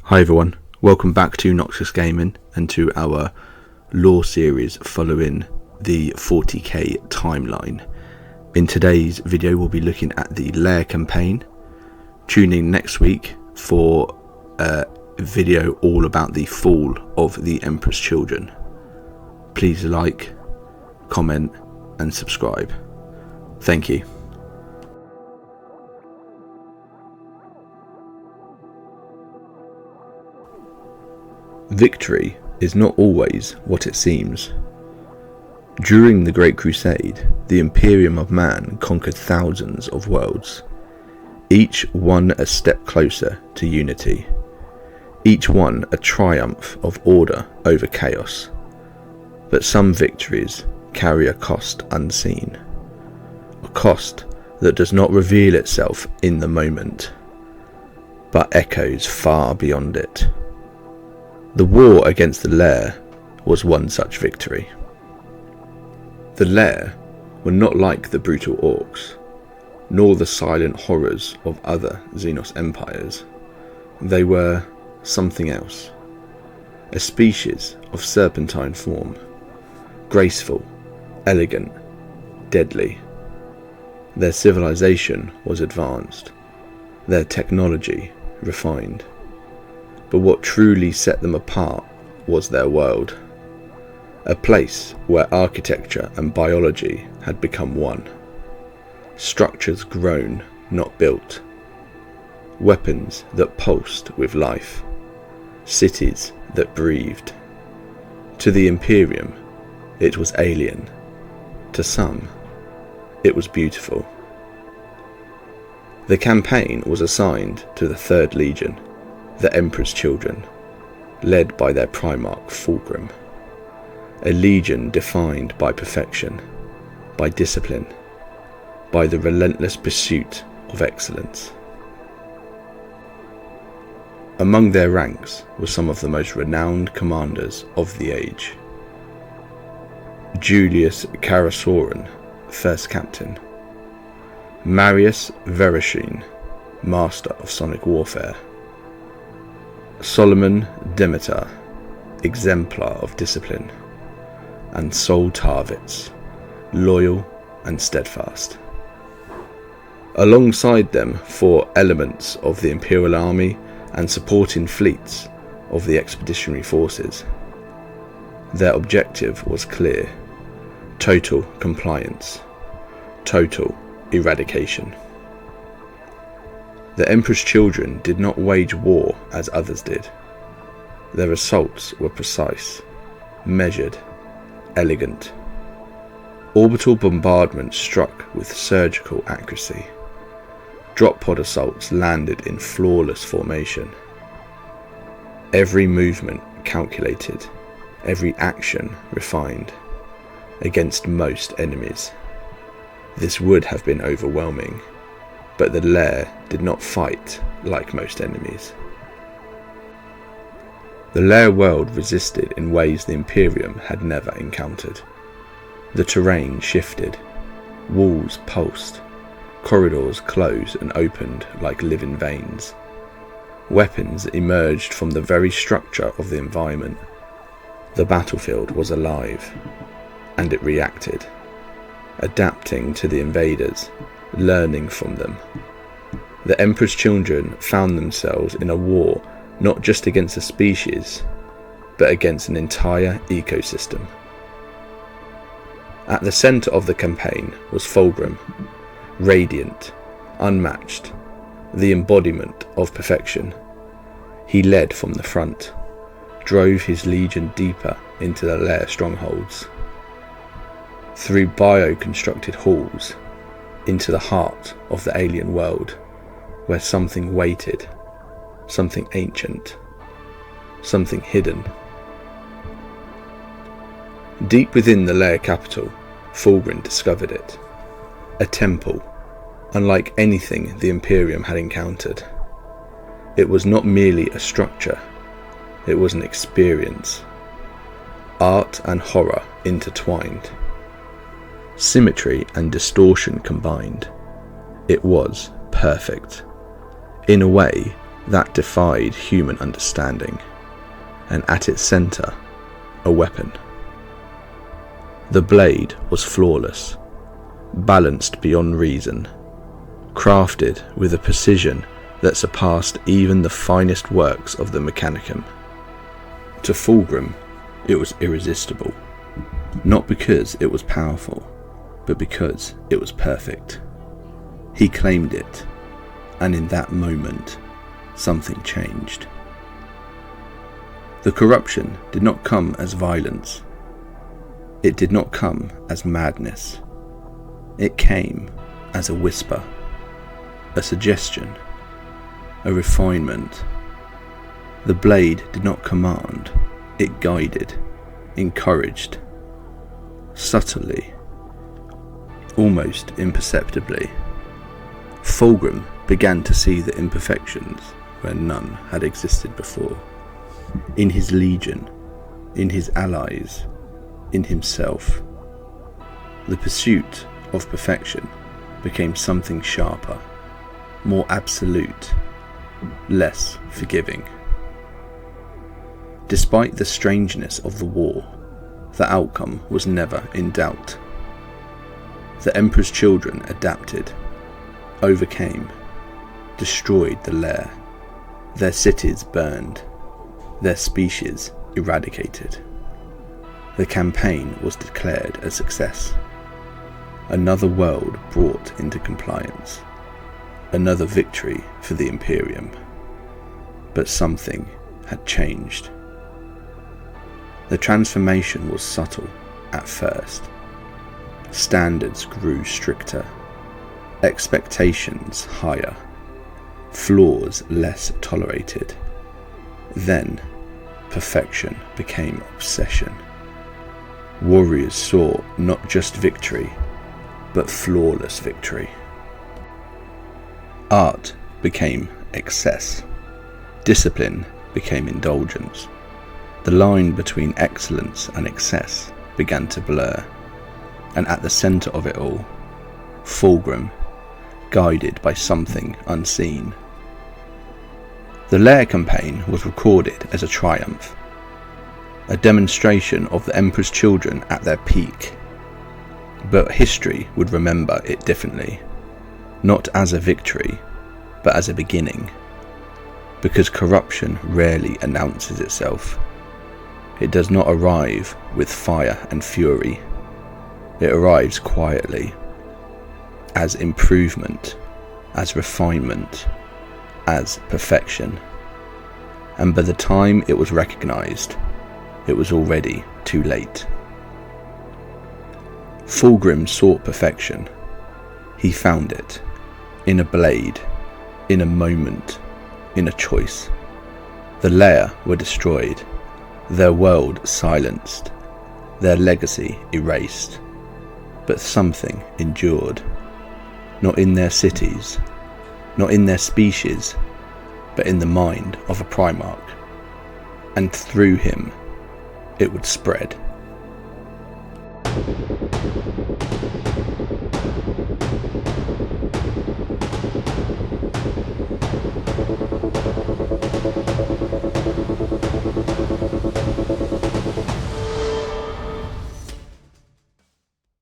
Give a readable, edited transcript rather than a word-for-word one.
Hi everyone, welcome back to Noxus Gaming and to our lore series following the 40k timeline. In today's video we'll be looking at the Laer Campaign. Tune in next week for a video all about the fall of the Emperor's Children. Please like, comment and subscribe. Thank you. Victory is not always what it seems. During the Great Crusade, the Imperium of man conquered thousands of worlds, each one a step closer to unity, each one a triumph of order over chaos. But some victories carry a cost unseen, a cost that does not reveal itself in the moment, but echoes far beyond it. The war against the Laer was one such victory. The Laer were not like the brutal orcs, nor the silent horrors of other Xenos empires. They were something else, a species of serpentine form, graceful, elegant, deadly. Their civilization was advanced, their technology refined. But what truly set them apart was their world, a place where architecture and biology had become one, structures grown, not built, weapons that pulsed with life, cities that breathed. To the Imperium, it was alien. To some, it was beautiful. The campaign was assigned to the 3rd Legion, the Emperor's Children, led by their Primarch Fulgrim, a legion defined by perfection, by discipline, by the relentless pursuit of excellence. Among their ranks were some of the most renowned commanders of the age. Julius Caesarion, First Captain, Marius Vereshine, Master of Sonic Warfare, Solomon Demeter, exemplar of discipline, and Sol Tarvitz, loyal and steadfast. Alongside them 4 elements of the Imperial Army and supporting fleets of the expeditionary forces. Their objective was clear: total compliance, total eradication. The Emperor's Children did not wage war as others did. Their assaults were precise, measured, elegant. Orbital bombardment struck with surgical accuracy. Drop pod assaults landed in flawless formation. Every movement calculated, every action refined. Against most enemies, this would have been overwhelming. But the Laer did not fight like most enemies. The Laer world resisted in ways the Imperium had never encountered. The terrain shifted, walls pulsed, corridors closed and opened like living veins. Weapons emerged from the very structure of the environment. The battlefield was alive, and it reacted, adapting to the invaders, learning from them. The Emperor's Children found themselves in a war not just against a species, but against an entire ecosystem. At the centre of the campaign was Fulgrim, radiant, unmatched, the embodiment of perfection. He led from the front, drove his legion deeper into the Laer strongholds, through bio-constructed halls, into the heart of the alien world, where something waited, something ancient, something hidden. Deep within the Laer capital, Fulgrim discovered it. A temple, unlike anything the Imperium had encountered. It was not merely a structure, it was an experience. Art and horror intertwined. Symmetry and distortion combined. It was perfect. In a way, that defied human understanding, and at its centre, a weapon. The blade was flawless, balanced beyond reason, crafted with a precision that surpassed even the finest works of the Mechanicum. To Fulgrim, it was irresistible, not because it was powerful, but because it was perfect. He claimed it, and in that moment, something changed. The corruption did not come as violence. It did not come as madness. It came as a whisper, a suggestion, a refinement. The blade did not command, it guided, encouraged, subtly, almost imperceptibly. Fulgrim began to see the imperfections where none had existed before. In his legion, in his allies, in himself. The pursuit of perfection became something sharper, more absolute, less forgiving. Despite the strangeness of the war, the outcome was never in doubt. The Emperor's children adapted, overcame, destroyed the Laer, their cities burned, their species eradicated. The campaign was declared a success. Another world brought into compliance. Another victory for the Imperium. But something had changed. The transformation was subtle at first. Standards grew stricter, expectations higher, flaws less tolerated. Then, perfection became obsession. Warriors sought not just victory, but flawless victory. Art became excess. Discipline became indulgence. The line between excellence and excess began to blur, and at the centre of it all, Fulgrim, guided by something unseen. The Laer Campaign was recorded as a triumph, a demonstration of the Emperor's children at their peak. But history would remember it differently, not as a victory, but as a beginning. Because corruption rarely announces itself. It does not arrive with fire and fury. It arrives quietly, as improvement, as refinement, as perfection. And by the time it was recognized, it was already too late. Fulgrim sought perfection. He found it, in a blade, in a moment, in a choice. The Laer were destroyed, their world silenced, their legacy erased. But something endured, not in their cities, not in their species, but in the mind of a Primarch. And through him, it would spread.